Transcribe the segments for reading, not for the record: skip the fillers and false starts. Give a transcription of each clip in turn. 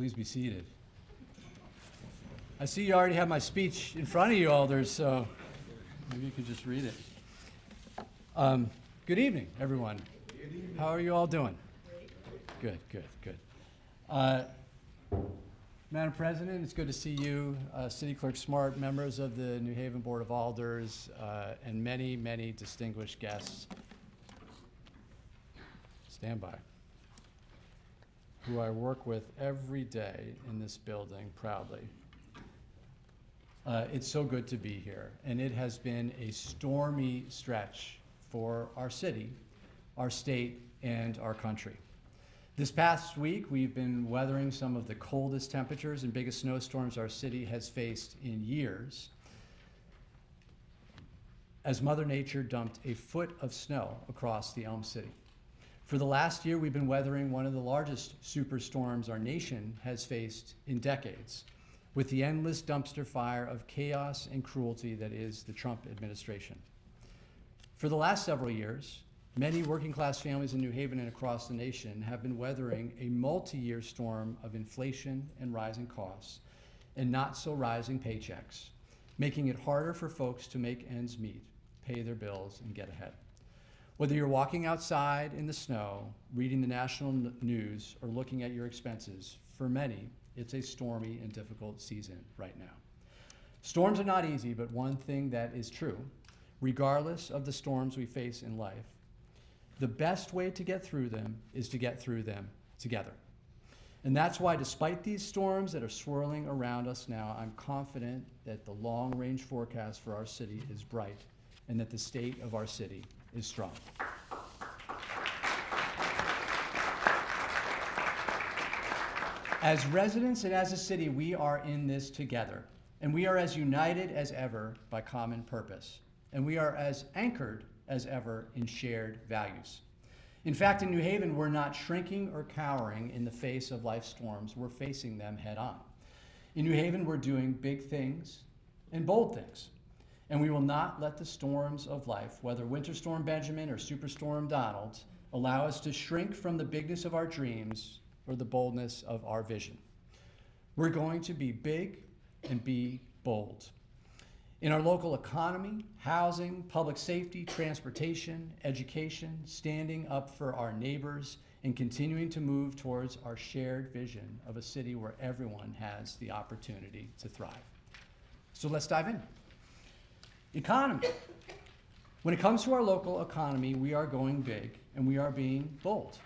Please be seated. I see you already have my speech in front of you, Alders, so maybe you could just read it. Good evening, everyone. Good evening. How are you all doing? Great. Good. Madam President, it's good to see you, City Clerk Smart, members of the New Haven Board of Alders, and many, many distinguished guests. Stand by. Who I work with every day in this building proudly. It's so good to be here, and it has been a stormy stretch for our city, our state, and our country. This past week, we've been weathering some of the coldest temperatures and biggest snowstorms our city has faced in years, as Mother Nature dumped a foot of snow across the Elm City. For the last year, we've been weathering one of the largest superstorms our nation has faced in decades, with the endless dumpster fire of chaos and cruelty that is the Trump administration. For the last several years, many working class families in New Haven and across the nation have been weathering a multi-year storm of inflation and rising costs and not so rising paychecks, making it harder for folks to make ends meet, pay their bills, and get ahead. Whether you're walking outside in the snow, reading the national news, or looking at your expenses, for many, it's a stormy and difficult season right now. Storms are not easy, but one thing that is true, regardless of the storms we face in life, the best way to get through them is to get through them together. And that's why, despite these storms that are swirling around us now, I'm confident that the long-range forecast for our city is bright and that the state of our city is strong. As residents and as a city, we are in this together, and we are as united as ever by common purpose, and we are as anchored as ever in shared values. In fact, in New Haven, we're not shrinking or cowering in the face of life's storms, we're facing them head on. In New Haven, we're doing big things and bold things. And we will not let the storms of life, whether Winter Storm Benjamin or Superstorm Donald, allow us to shrink from the bigness of our dreams or the boldness of our vision. We're going to be big and be bold. In our local economy, housing, public safety, transportation, education, standing up for our neighbors, and continuing to move towards our shared vision of a city where everyone has the opportunity to thrive. So let's dive in. Economy. When it comes to our local economy, we are going big and we are being bold.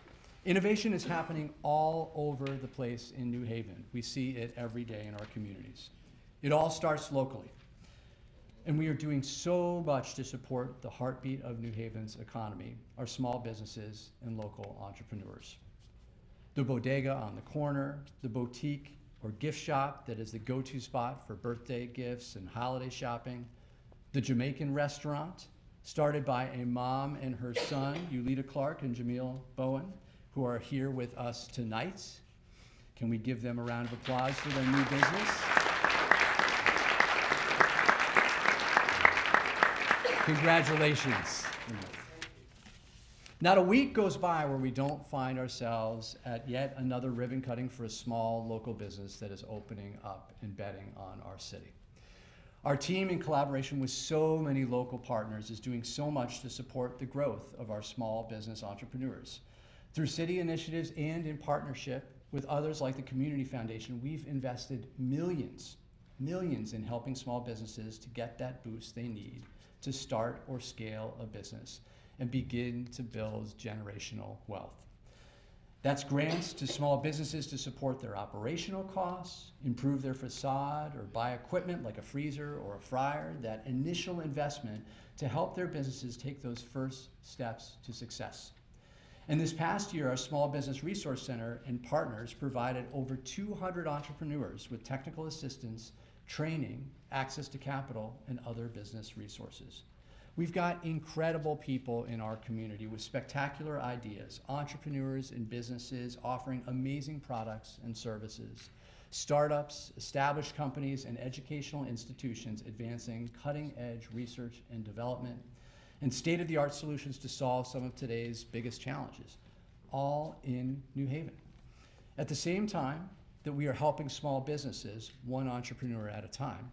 Innovation is happening all over the place in New Haven. We see it every day in our communities. It all starts locally. And we are doing so much to support the heartbeat of New Haven's economy, our small businesses and local entrepreneurs. The bodega on the corner, the boutique or gift shop that is the go-to spot for birthday gifts and holiday shopping, the Jamaican restaurant, started by a mom and her son, Yulita Clark and Jamil Bowen, who are here with us tonight. Can we give them a round of applause for their new business? Congratulations. Not a week goes by where we don't find ourselves at yet another ribbon cutting for a small local business that is opening up and betting on our city. Our team, in collaboration with so many local partners, is doing so much to support the growth of our small business entrepreneurs. Through city initiatives and in partnership with others like the Community Foundation, we've invested millions in helping small businesses to get that boost they need to start or scale a business and begin to build generational wealth. That's grants to small businesses to support their operational costs, improve their facade, or buy equipment like a freezer or a fryer, that initial investment to help their businesses take those first steps to success. And this past year, our Small Business Resource Center and partners provided over 200 entrepreneurs with technical assistance, training, access to capital, and other business resources. We've got incredible people in our community with spectacular ideas, entrepreneurs and businesses offering amazing products and services, startups, established companies, and educational institutions advancing cutting-edge research and development, and state-of-the-art solutions to solve some of today's biggest challenges, all in New Haven. At the same time, that we are helping small businesses, one entrepreneur at a time.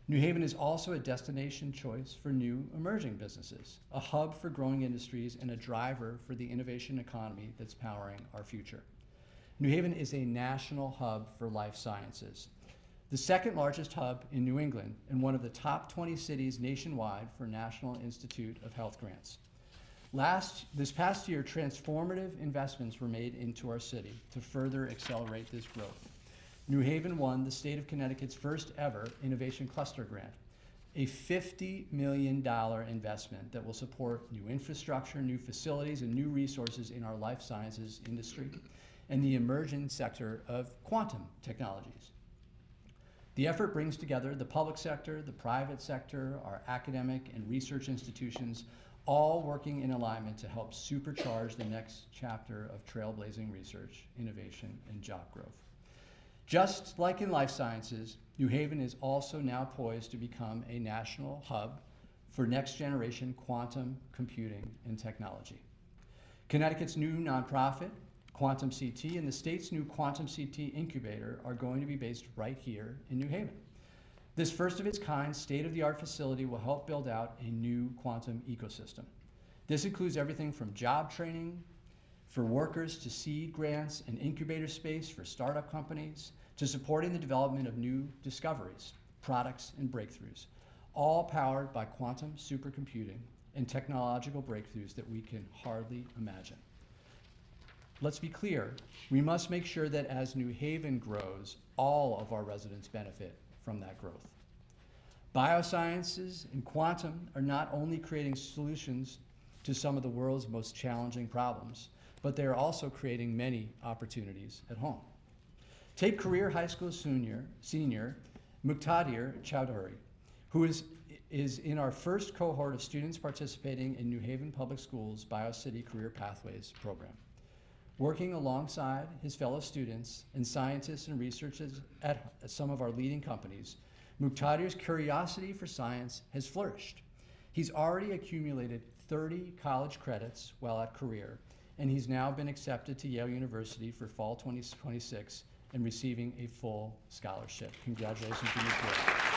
New Haven is also a destination choice for new emerging businesses, a hub for growing industries, and a driver for the innovation economy that's powering our future. New Haven is a national hub for life sciences, the second largest hub in New England and one of the top 20 cities nationwide for National Institute of Health grants. This past year, transformative investments were made into our city to further accelerate this growth. New Haven won the state of Connecticut's first ever Innovation Cluster Grant, a $50 million investment that will support new infrastructure, new facilities, and new resources in our life sciences industry and the emerging sector of quantum technologies. The effort brings together the public sector, the private sector, our academic and research institutions, all working in alignment to help supercharge the next chapter of trailblazing research, innovation, and job growth. Just like in life sciences, New Haven is also now poised to become a national hub for next generation quantum computing and technology. Connecticut's new nonprofit, Quantum CT, and the state's new Quantum CT incubator are going to be based right here in New Haven. This first of its kind state-of-the-art facility will help build out a new quantum ecosystem. This includes everything from job training for workers to seed grants and incubator space for startup companies to supporting the development of new discoveries, products, and breakthroughs, all powered by quantum supercomputing and technological breakthroughs that we can hardly imagine. Let's be clear, we must make sure that as New Haven grows, all of our residents benefit from that growth. Biosciences and quantum are not only creating solutions to some of the world's most challenging problems, but they are also creating many opportunities at home. Take career high school senior Muqtadir Chowdhury, who is in our first cohort of students participating in New Haven Public Schools BioCity Career Pathways program. Working alongside his fellow students and scientists and researchers at some of our leading companies, Muqtadir's curiosity for science has flourished. He's already accumulated 30 college credits while at career, and he's now been accepted to Yale University for fall 2026 and receiving a full scholarship. Congratulations to Muqtadir.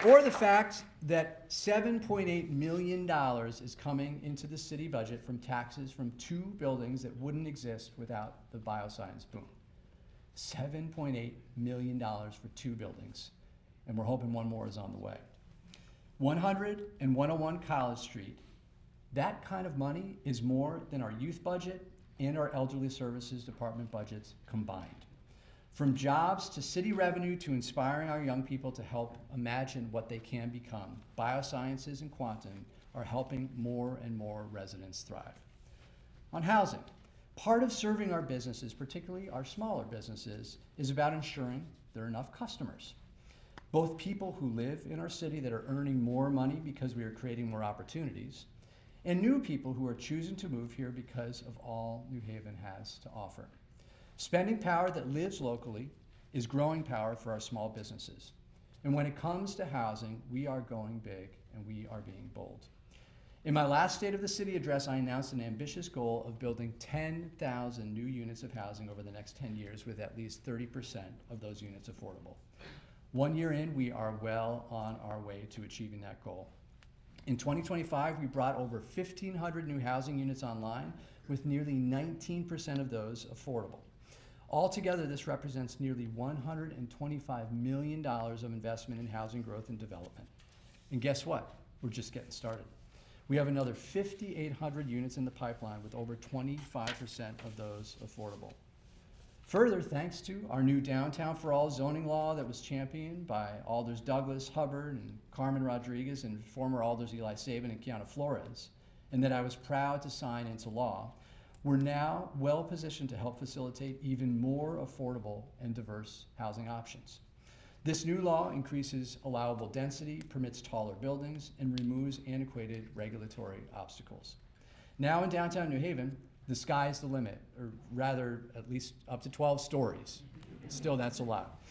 Or the fact that $7.8 million is coming into the city budget from taxes from 2 buildings that wouldn't exist without the bioscience boom. $7.8 million for 2 buildings, and we're hoping one more is on the way. 100 and 101 College Street, that kind of money is more than our youth budget and our elderly services department budgets combined. From jobs to city revenue to inspiring our young people to help imagine what they can become, biosciences and quantum are helping more and more residents thrive. On housing, part of serving our businesses, particularly our smaller businesses, is about ensuring there are enough customers. Both people who live in our city that are earning more money because we are creating more opportunities, and new people who are choosing to move here because of all New Haven has to offer. Spending power that lives locally is growing power for our small businesses. And when it comes to housing, we are going big and we are being bold. In my last State of the City address, I announced an ambitious goal of building 10,000 new units of housing over the next 10 years, with at least 30% of those units affordable. 1 year in, we are well on our way to achieving that goal. In 2025, we brought over 1,500 new housing units online, with nearly 19% of those affordable. Altogether, this represents nearly $125 million of investment in housing growth and development. And guess what? We're just getting started. We have another 5,800 units in the pipeline, with over 25% of those affordable. Further, thanks to our new Downtown for All zoning law that was championed by Alders Douglas, Hubbard, and Carmen Rodriguez, and former Alders Eli Sabin and Kiana Flores, and that I was proud to sign into law, we're now well positioned to help facilitate even more affordable and diverse housing options. This new law increases allowable density, permits taller buildings, and removes antiquated regulatory obstacles. Now in downtown New Haven, the sky's the limit, or rather, at least up to 12 stories. Still, that's a lot.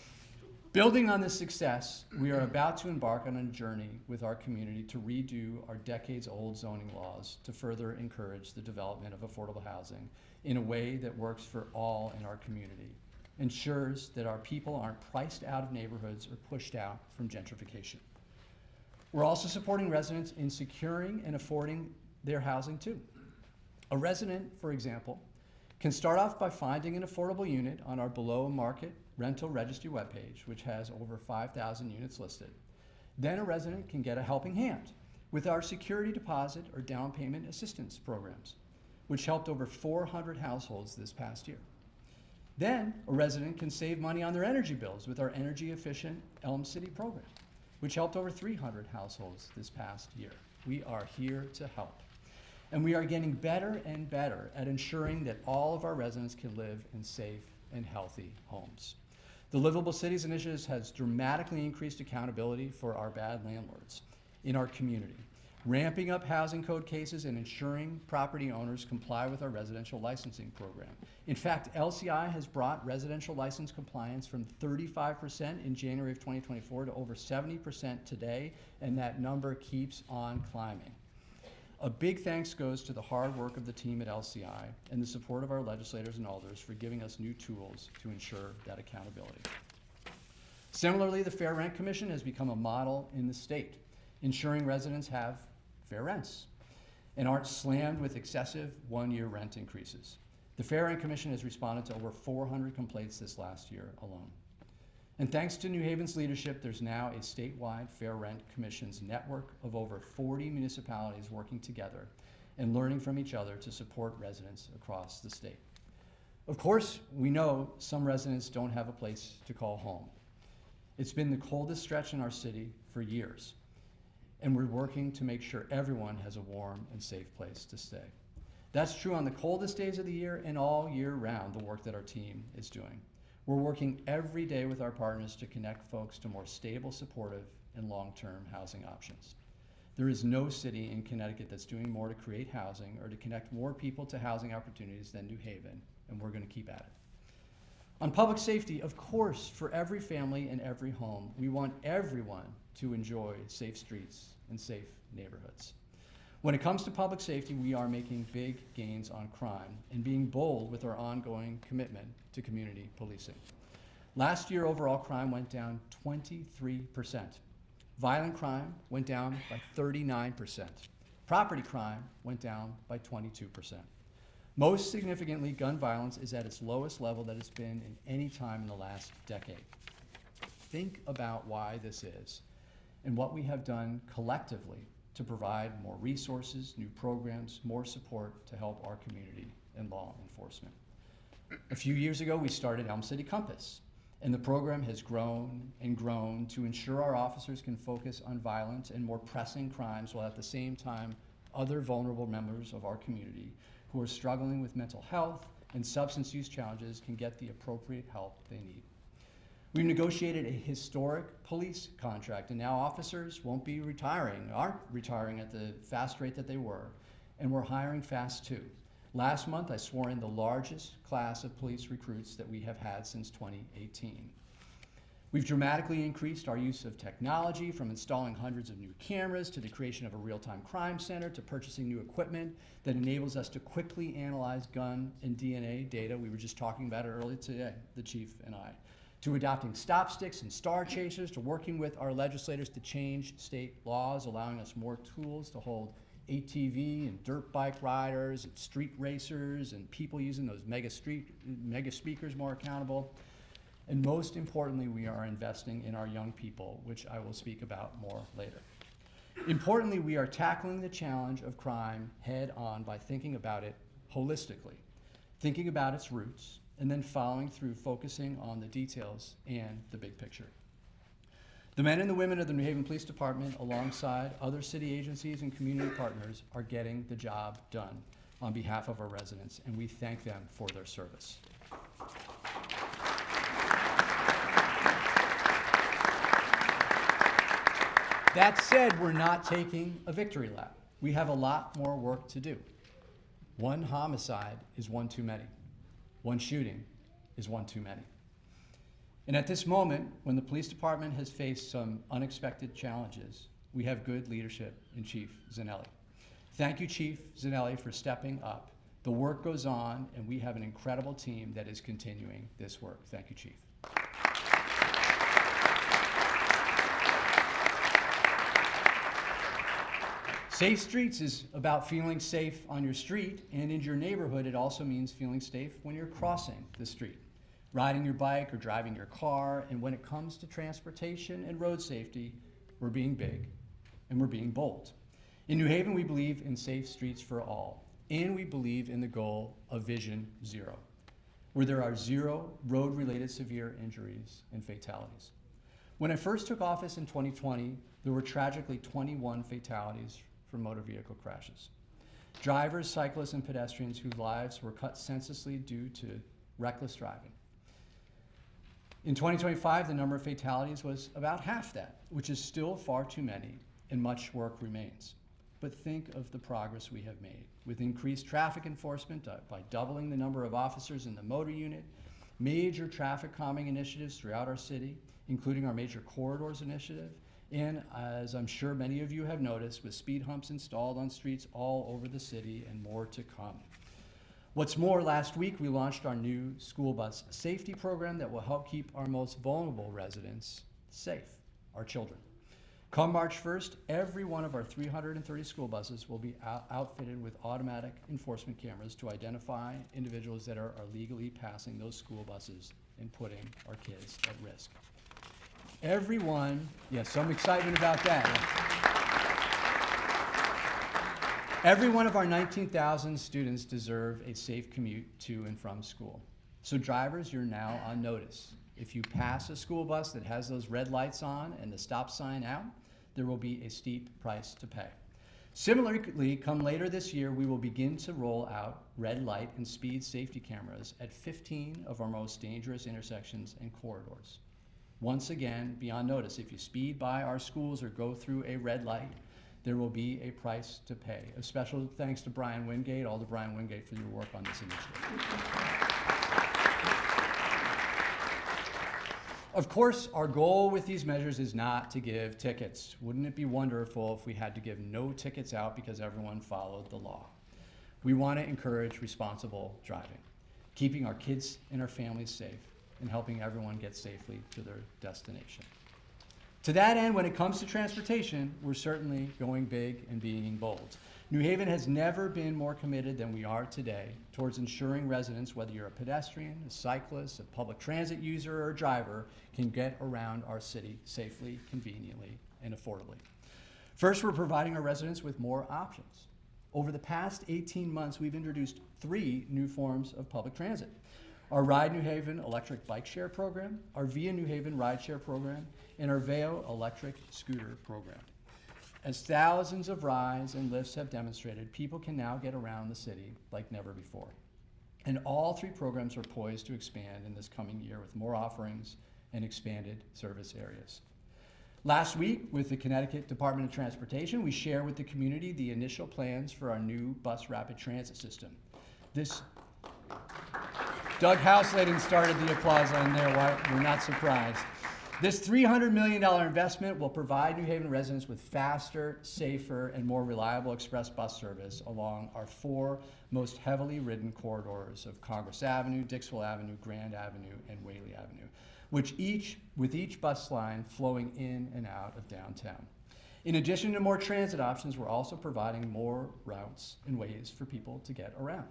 Building on this success, we are about to embark on a journey with our community to redo our decades-old zoning laws to further encourage the development of affordable housing in a way that works for all in our community, ensures that our people aren't priced out of neighborhoods or pushed out from gentrification. We're also supporting residents in securing and affording their housing too. A resident, for example, can start off by finding an affordable unit on our below market rental registry webpage, which has over 5,000 units listed. Then a resident can get a helping hand with our security deposit or down payment assistance programs, which helped over 400 households this past year. Then a resident can save money on their energy bills with our energy efficient Elm City program, which helped over 300 households this past year. We are here to help. And we are getting better and better at ensuring that all of our residents can live in safe and healthy homes. The Livable Cities Initiative has dramatically increased accountability for our bad landlords in our community, ramping up housing code cases and ensuring property owners comply with our residential licensing program. In fact, LCI has brought residential license compliance from 35% in January of 2024 to over 70% today, and that number keeps on climbing. A big thanks goes to the hard work of the team at LCI and the support of our legislators and alders for giving us new tools to ensure that accountability. Similarly, the Fair Rent Commission has become a model in the state, ensuring residents have fair rents and aren't slammed with excessive one-year rent increases. The Fair Rent Commission has responded to over 400 complaints this last year alone. And thanks to New Haven's leadership, there's now a statewide Fair Rent Commission's network of over 40 municipalities working together and learning from each other to support residents across the state. Of course, we know some residents don't have a place to call home. It's been the coldest stretch in our city for years, and we're working to make sure everyone has a warm and safe place to stay. That's true on the coldest days of the year and all year round, the work that our team is doing. We're working every day with our partners to connect folks to more stable, supportive, and long-term housing options. There is no city in Connecticut that's doing more to create housing or to connect more people to housing opportunities than New Haven, and we're going to keep at it. On public safety, of course, for every family and every home, we want everyone to enjoy safe streets and safe neighborhoods. When it comes to public safety, we are making big gains on crime and being bold with our ongoing commitment to community policing. Last year, overall crime went down 23%. Violent crime went down by 39%. Property crime went down by 22%. Most significantly, gun violence is at its lowest level that it's been in any time in the last decade. Think about why this is and what we have done collectively to provide more resources, new programs, more support to help our community and law enforcement. A few years ago, we started Elm City Compass, and the program has grown and grown to ensure our officers can focus on violent and more pressing crimes while at the same time other vulnerable members of our community who are struggling with mental health and substance use challenges can get the appropriate help they need. We've negotiated a historic police contract, and now officers aren't retiring at the fast rate that they were, and we're hiring fast too. Last month, I swore in the largest class of police recruits that we have had since 2018. We've dramatically increased our use of technology, from installing hundreds of new cameras to the creation of a real-time crime center to purchasing new equipment that enables us to quickly analyze gun and DNA data. We were just talking about it earlier today, the chief and I. To adopting stop sticks and star chasers, to working with our legislators to change state laws, allowing us more tools to hold ATV and dirt bike riders and street racers and people using those mega speakers more accountable. And most importantly, we are investing in our young people, which I will speak about more later. Importantly, we are tackling the challenge of crime head on by thinking about it holistically, thinking about its roots, and then following through, focusing on the details and the big picture. The men and the women of the New Haven Police Department, alongside other city agencies and community partners, are getting the job done on behalf of our residents, and we thank them for their service. That said, we're not taking a victory lap. We have a lot more work to do. One homicide is one too many. One shooting is one too many. And at this moment, when the police department has faced some unexpected challenges, we have good leadership in Chief Zanelli. Thank you, Chief Zanelli, for stepping up. The work goes on, and we have an incredible team that is continuing this work. Thank you, Chief. Safe Streets is about feeling safe on your street, and in your neighborhood, it also means feeling safe when you're crossing the street, riding your bike or driving your car. And when it comes to transportation and road safety, we're being big and we're being bold. In New Haven, we believe in safe streets for all, and we believe in the goal of Vision Zero, where there are 0 road-related severe injuries and fatalities. When I first took office in 2020, there were tragically 21 fatalities from motor vehicle crashes. Drivers, cyclists, and pedestrians whose lives were cut senselessly due to reckless driving. In 2025, the number of fatalities was about half that, which is still far too many, and much work remains. But think of the progress we have made with increased traffic enforcement by doubling the number of officers in the motor unit, major traffic calming initiatives throughout our city, including our major corridors initiative, and as I'm sure many of you have noticed, with speed humps installed on streets all over the city and more to come. What's more, last week we launched our new school bus safety program that will help keep our most vulnerable residents safe, our children. Come March 1st, every one of our 330 school buses will be outfitted with automatic enforcement cameras to identify individuals that are illegally passing those school buses and putting our kids at risk. Everyone, yes, some excitement about that. Every one of our 19,000 students deserve a safe commute to and from school. So drivers, you're now on notice. If you pass a school bus that has those red lights on and the stop sign out, there will be a steep price to pay. Similarly, come later this year, we will begin to roll out red light and speed safety cameras at 15 of our most dangerous intersections and corridors. Once again, be on notice. If you speed by our schools or go through a red light, there will be a price to pay. A special thanks to Brian Wingate, all to Brian Wingate, for your work on this initiative. Of course, our goal with these measures is not to give tickets. Wouldn't it be wonderful if we had to give no tickets out because everyone followed the law? We want to encourage responsible driving, keeping our kids and our families safe, and helping everyone get safely to their destination. To that end, when it comes to transportation, we're certainly going big and being bold. New Haven has never been more committed than we are today towards ensuring residents, whether you're a pedestrian, a cyclist, a public transit user, or a driver, can get around our city safely, conveniently, and affordably. First, we're providing our residents with more options. Over the past 18 months, we've introduced 3 new forms of public transit: our Ride New Haven electric bike share program, our Via New Haven rideshare program, and our Veo electric scooter program. As thousands of rides and lifts have demonstrated, people can now get around the city like never before. And all 3 programs are poised to expand in this coming year with more offerings and expanded service areas. Last week, with the Connecticut Department of Transportation, we shared with the community the initial plans for our new bus rapid transit system. Doug Houseladden started the applause on there. We're not surprised. This $300 million investment will provide New Haven residents with faster, safer, and more reliable express bus service along our 4 most heavily ridden corridors of Congress Avenue, Dixwell Avenue, Grand Avenue, and Whaley Avenue, with each bus line flowing in and out of downtown. In addition to more transit options, we're also providing more routes and ways for people to get around.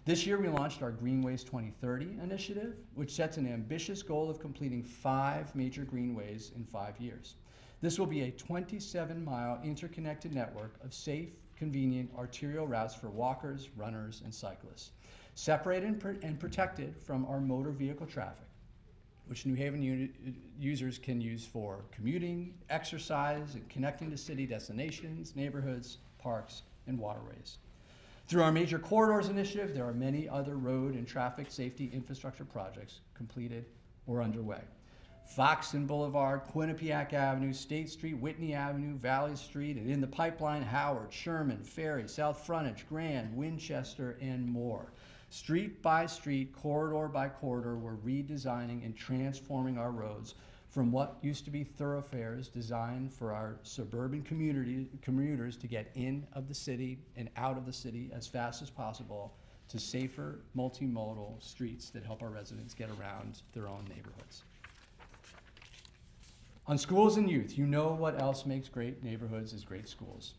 This year, we launched our Greenways 2030 initiative, which sets an ambitious goal of completing 5 major greenways in 5 years. This will be a 27-mile interconnected network of safe, convenient arterial routes for walkers, runners, and cyclists, separated and protected from our motor vehicle traffic, which New Haven users can use for commuting, exercise, and connecting to city destinations, neighborhoods, parks, and waterways. Through our Major Corridors initiative, there are many other road and traffic safety infrastructure projects completed or underway. Foxton Boulevard, Quinnipiac Avenue, State Street, Whitney Avenue, Valley Street, and in the pipeline, Howard, Sherman, Ferry, South Frontage, Grand, Winchester, and more. Street by street, corridor by corridor, we're redesigning and transforming our roads from what used to be thoroughfares designed for our suburban commuters to get in of the city and out of the city as fast as possible to safer, multimodal streets that help our residents get around their own neighborhoods. On schools and youth, you know what else makes great neighborhoods is great schools.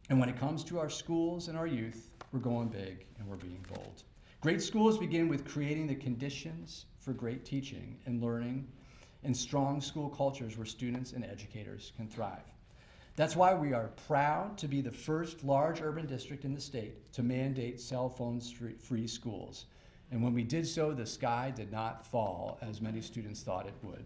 And when it comes to our schools and our youth, we're going big and we're being bold. Great schools begin with creating the conditions for great teaching and learning and strong school cultures where students and educators can thrive. That's why we are proud to be the first large urban district in the state to mandate cell phone-free schools. And when we did so, the sky did not fall as many students thought it would.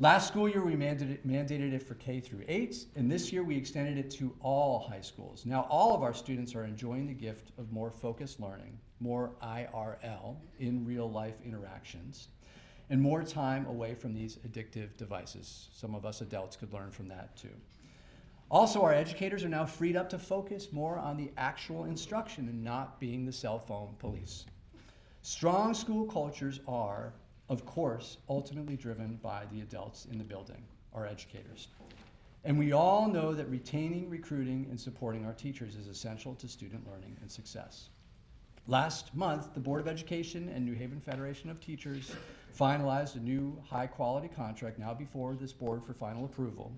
Last school year, we mandated it for K through 8, and this year we extended it to all high schools. Now, all of our students are enjoying the gift of more focused learning, more IRL, in real life interactions, and more time away from these addictive devices. Some of us adults could learn from that too. Also, our educators are now freed up to focus more on the actual instruction and not being the cell phone police. Strong school cultures are, of course, ultimately driven by the adults in the building, our educators. And we all know that retaining, recruiting, and supporting our teachers is essential to student learning and success. Last month, the Board of Education and New Haven Federation of Teachers finalized a new high-quality contract now before this board for final approval.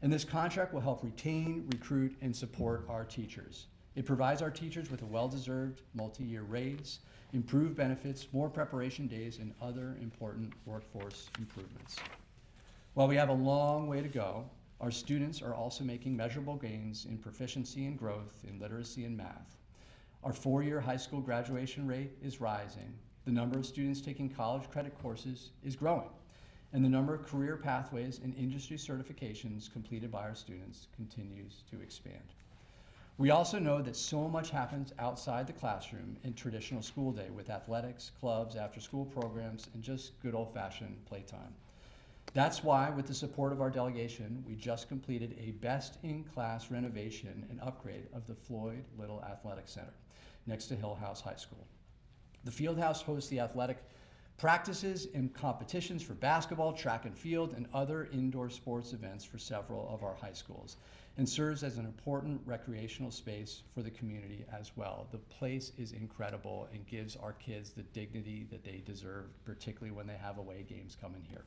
And this contract will help retain, recruit, and support our teachers. It provides our teachers with a well-deserved multi-year raise, improved benefits, more preparation days, and other important workforce improvements. While we have a long way to go, our students are also making measurable gains in proficiency and growth in literacy and math. Our 4-year high school graduation rate is rising. The number of students taking college credit courses is growing, and the number of career pathways and industry certifications completed by our students continues to expand. We also know that so much happens outside the classroom in traditional school day with athletics, clubs, after-school programs, and just good old-fashioned playtime. That's why, with the support of our delegation, we just completed a best-in-class renovation and upgrade of the Floyd Little Athletic Center next to Hill House High School. The field house hosts the athletic practices and competitions for basketball, track and field, and other indoor sports events for several of our high schools, and serves as an important recreational space for the community as well. The place is incredible and gives our kids the dignity that they deserve, particularly when they have away games coming here.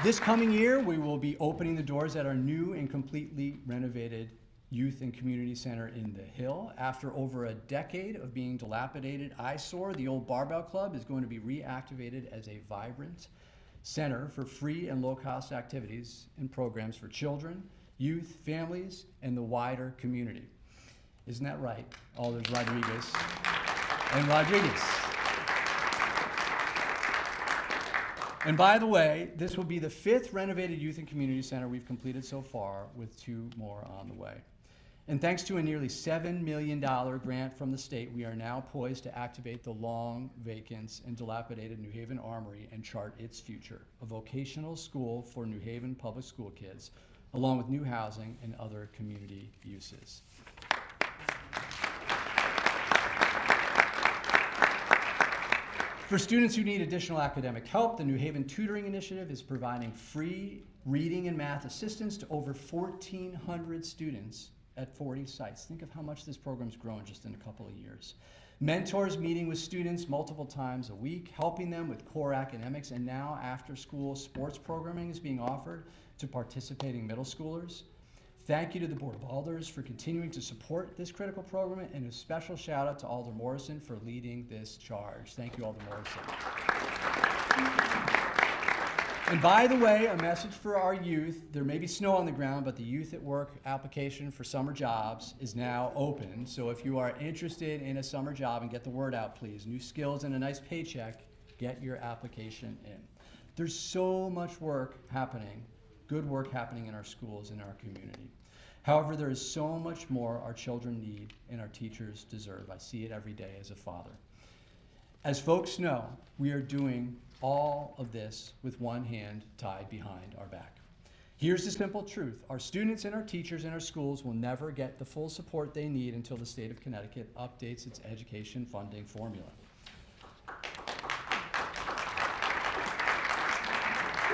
This coming year, we will be opening the doors at our new and completely renovated Youth and Community Center in the Hill. After over a decade of being dilapidated eyesore, the old Barbell Club is going to be reactivated as a vibrant center for free and low-cost activities and programs for children, youth, families, and the wider community. Isn't that right, Alders Rodriguez and Rodriguez? And by the way, this will be the 5th renovated Youth and Community Center we've completed so far, with 2 more on the way. And thanks to a nearly $7 million grant from the state, we are now poised to activate the long vacant and dilapidated New Haven Armory and chart its future, a vocational school for New Haven public school kids, along with new housing and other community uses. For students who need additional academic help, the New Haven Tutoring Initiative is providing free reading and math assistance to over 1,400 students at 40 sites. Think of how much this program's grown just in a couple of years. Mentors meeting with students multiple times a week, helping them with core academics, and now after-school sports programming is being offered to participating middle schoolers. Thank you to the Board of Alders for continuing to support this critical program, and a special shout out to Alder Morrison for leading this charge. Thank you, Alder Morrison. And by the way, a message for our youth: there may be snow on the ground, but the Youth at Work application for summer jobs is now open. So if you are interested in a summer job, and get the word out, please, new skills and a nice paycheck, get your application in. There's so much work happening, good work happening in our schools, in our community. However, there is so much more our children need and our teachers deserve. I see it every day as a father. As folks know, we are doing all of this with one hand tied behind our back. Here's the simple truth. Our students and our teachers and our schools will never get the full support they need until the state of Connecticut updates its education funding formula.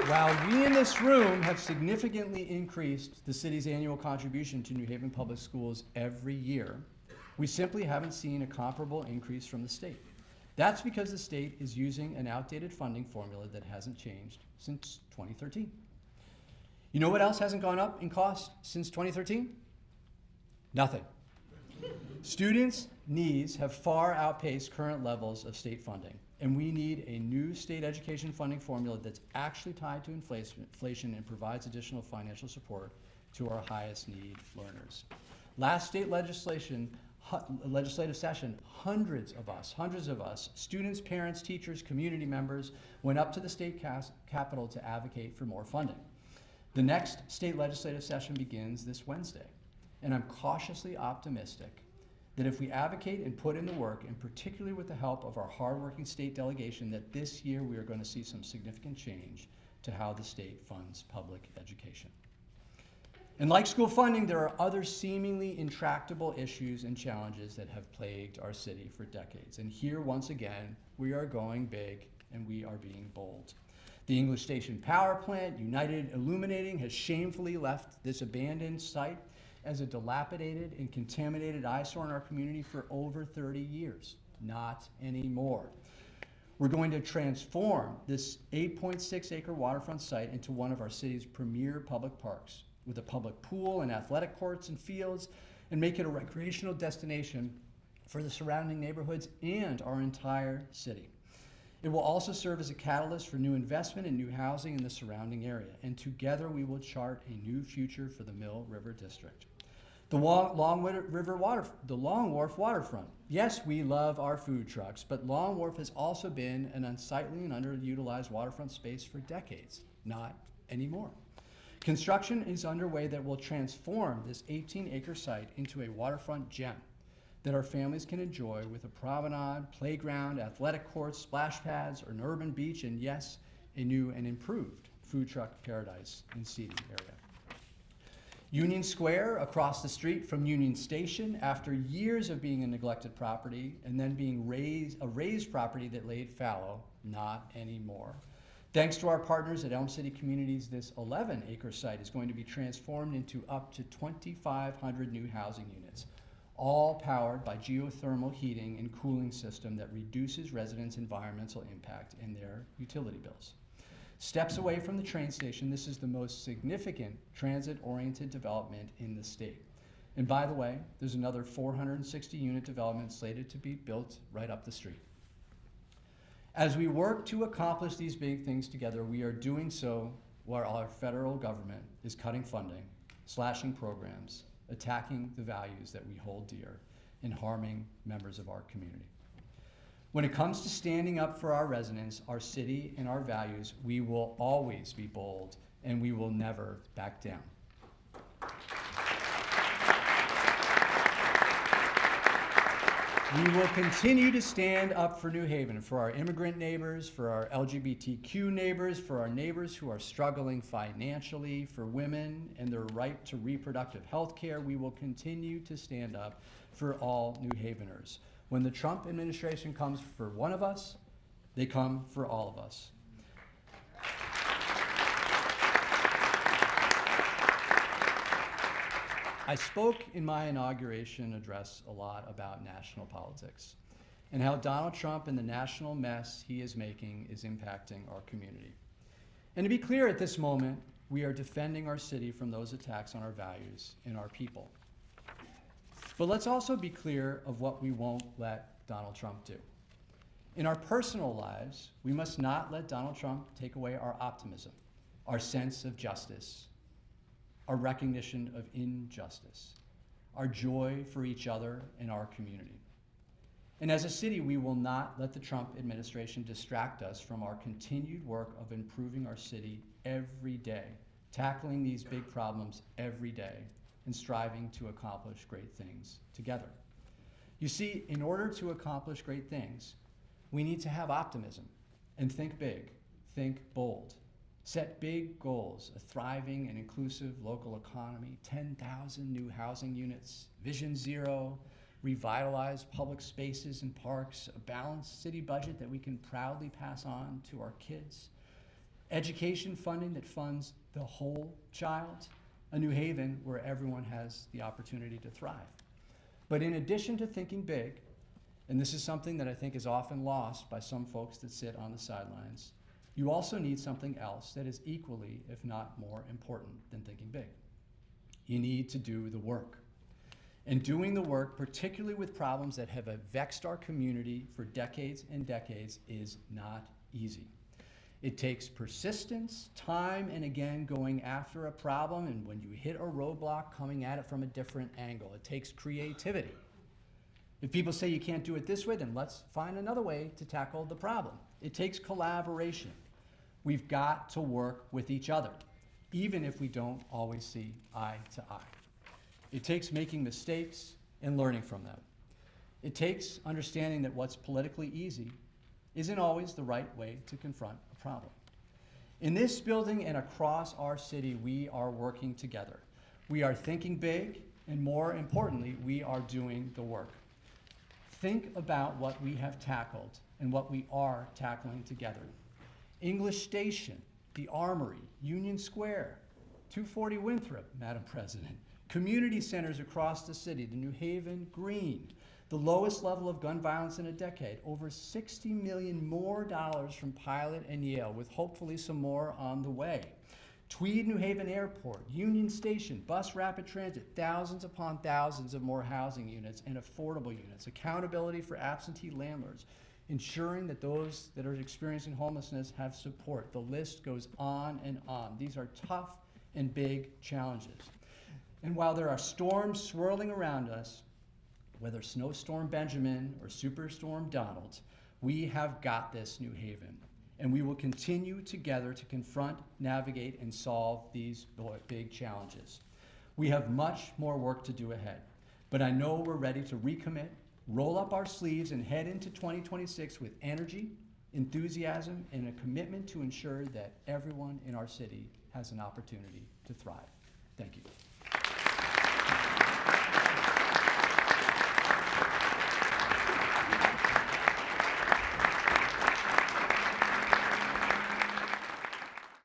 While we in this room have significantly increased the city's annual contribution to New Haven Public Schools every year, we simply haven't seen a comparable increase from the state. That's because the state is using an outdated funding formula that hasn't changed since 2013. You know what else hasn't gone up in cost since 2013? Nothing. Students' needs have far outpaced current levels of state funding, and we need a new state education funding formula that's actually tied to inflation and provides additional financial support to our highest need learners. Last state legislative session, hundreds of us, students, parents, teachers, community members, went up to the state capitol to advocate for more funding. The next state legislative session begins this Wednesday, and I'm cautiously optimistic that if we advocate and put in the work, and particularly with the help of our hardworking state delegation, that this year we are going to see some significant change to how the state funds public education. And like school funding, there are other seemingly intractable issues and challenges that have plagued our city for decades. And here, once again, we are going big and we are being bold. The English Station Power Plant, United Illuminating, has shamefully left this abandoned site as a dilapidated and contaminated eyesore in our community for over 30 years. Not anymore. We're going to transform this 8.6-acre waterfront site into one of our city's premier public parks with a public pool and athletic courts and fields, and make it a recreational destination for the surrounding neighborhoods and our entire city. It will also serve as a catalyst for new investment and new housing in the surrounding area, and together we will chart a new future for the Mill River District. The Long Wharf waterfront. Yes, we love our food trucks, but Long Wharf has also been an unsightly and underutilized waterfront space for decades. Not anymore. Construction is underway that will transform this 18-acre site into a waterfront gem that our families can enjoy with a promenade, playground, athletic courts, splash pads, or an urban beach, and yes, a new and improved food truck paradise and seating area. Union Square, across the street from Union Station, after years of being a neglected property and then being a raised property that laid fallow, not anymore. Thanks to our partners at Elm City Communities, this 11-acre site is going to be transformed into up to 2,500 new housing units, all powered by geothermal heating and cooling system that reduces residents' environmental impact and their utility bills. Steps away from the train station, this is the most significant transit-oriented development in the state. And by the way, there's another 460-unit development slated to be built right up the street. As we work to accomplish these big things together, we are doing so while our federal government is cutting funding, slashing programs, attacking the values that we hold dear, and harming members of our community. When it comes to standing up for our residents, our city, and our values, we will always be bold, and we will never back down. We will continue to stand up for New Haven, for our immigrant neighbors, for our LGBTQ neighbors, for our neighbors who are struggling financially, for women and their right to reproductive health care. We will continue to stand up for all New Haveners. When the Trump administration comes for one of us, they come for all of us. I spoke in my inauguration address a lot about national politics and how Donald Trump and the national mess he is making is impacting our community. And to be clear at this moment, we are defending our city from those attacks on our values and our people. But let's also be clear of what we won't let Donald Trump do. In our personal lives, we must not let Donald Trump take away our optimism, our sense of justice, our recognition of injustice, our joy for each other and our community. And as a city, we will not let the Trump administration distract us from our continued work of improving our city every day, tackling these big problems every day, and striving to accomplish great things together. You see, in order to accomplish great things, we need to have optimism and think big, think bold. Set big goals, a thriving and inclusive local economy, 10,000 new housing units, Vision Zero, revitalize public spaces and parks, a balanced city budget that we can proudly pass on to our kids, education funding that funds the whole child, a New Haven where everyone has the opportunity to thrive. But in addition to thinking big, and this is something that I think is often lost by some folks that sit on the sidelines, you also need something else that is equally, if not more important than thinking big. You need to do the work. And doing the work, particularly with problems that have vexed our community for decades and decades, is not easy. It takes persistence, time, and again, going after a problem, and when you hit a roadblock, coming at it from a different angle. It takes creativity. If people say you can't do it this way, then let's find another way to tackle the problem. It takes collaboration. We've got to work with each other, even if we don't always see eye to eye. It takes making mistakes and learning from them. It takes understanding that what's politically easy isn't always the right way to confront a problem. In this building and across our city, we are working together. We are thinking big, and more importantly, we are doing the work. Think about what we have tackled and what we are tackling together. English Station, the Armory, Union Square, 240 Winthrop, Madam President, community centers across the city, the New Haven Green, the lowest level of gun violence in a decade, over $60 million more from Pilot and Yale, with hopefully some more on the way. Tweed New Haven Airport, Union Station, bus rapid transit, thousands upon thousands of more housing units and affordable units, accountability for absentee landlords, ensuring that those that are experiencing homelessness have support. The list goes on and on. These are tough and big challenges. And while there are storms swirling around us, whether Snowstorm Benjamin or Superstorm Donald, we have got this, New Haven. And we will continue together to confront, navigate, and solve these big challenges. We have much more work to do ahead, but I know we're ready to recommit, roll up our sleeves, and head into 2026 with energy, enthusiasm, and a commitment to ensure that everyone in our city has an opportunity to thrive. Thank you.